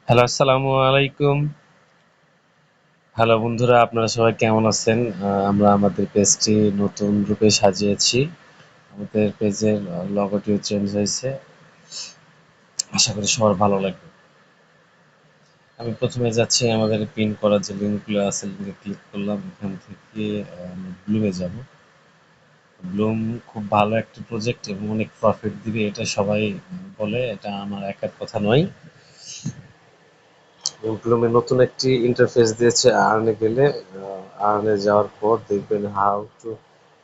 Hello, আসসালামু আলাইকুম। Hello বন্ধুরা, আপনারা সবাই কেমন আছেন? আমরা আমাদের পেজটি নতুন রূপে সাজিয়েছি। আমাদের পেজের লোগোটিও চেঞ্জ হয়েছে। আশা করি সবার ভালো লাগবে। আমি প্রথমে যাচ্ছি আমাদের পিন করা যে লিঙ্কগুলো আছে, লিঙ্কে ক্লিক করলাম। এখান থেকে আমি ব্লুমে যাব। ব্লুম খুব ভালো একটা প্রজেক্ট এবং অনেক প্রফিট দিবে, এটা সবাই বলে। এটা আমার একার কথা নয়। ব্লুমে নতুন একটি ইন্টারফেস দিয়েছে আর্নে গেলে। আর্নে যাওয়ার পর দেখবেন হাউ টু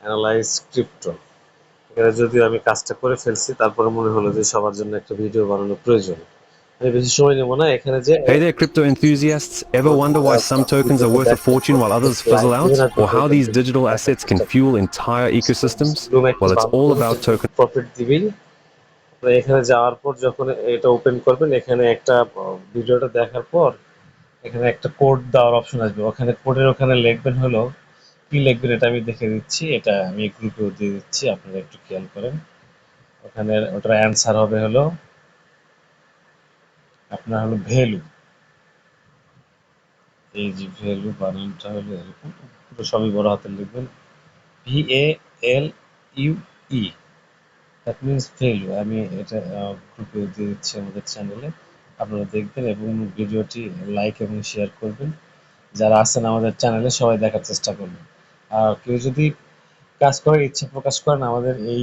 অ্যানালাইজ ক্রিপ্টো। এখানে যদিও আমি কাজটা করে ফেলছি, তারপরে মনে হলো যে সবার জন্য একটা ভিডিও বানানো প্রয়োজন। আমি বেশি সময় নেব না। এখানে যে Hey there, crypto enthusiasts. Ever wonder why some tokens are worth a fortune while others fizzle out? Or how these digital assets can fuel entire ecosystems? Bloom একটা Well, it's ভালো all project, about token. Profit দিবেই। আপনারা এখানে যাওয়ার পর যখন এটা open করবেন, এখানে একটা ভিডিওটা দেখার পর এখানে একটা কোড দেওয়ার অপশন আসবে। ওখানে লিখবেন হলো, কি লিখবেন এটা আমি দেখে দিচ্ছি। এটা আমি গ্রুপেও দিয়ে দিচ্ছি, আপনারা একটু খেয়াল করেন। ওখানে ওটার অ্যান্সার হবে হলো আপনার হলো ভ্যালু। এই যে ভ্যালু বানানটা হলো এরকম, পুরো সবই বড় হাতের লিখবেন। VALUE, that means value. আমি এটা গ্রুপে দিয়ে দিচ্ছি আমাদের চ্যানেলে, আপনারা দেখবেন এবং ভিডিওটি লাইক এবং শেয়ার করবেন। যারা আছেন আমাদের চ্যানেলে সবাই দেখার চেষ্টা করবেন। আর কেউ যদি কাজ করার ইচ্ছা প্রকাশ করেন, আমাদের এই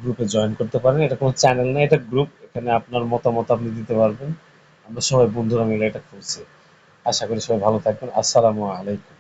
গ্রুপে জয়েন করতে পারেন। এটা কোনো চ্যানেল না, এটা গ্রুপ। এখানে আপনার মতামত আপনি দিতে পারবেন। আমরা সবাই বন্ধুরা মিলে এটা করছি। আশা করি সবাই ভালো থাকবেন। আসসালামু আলাইকুম।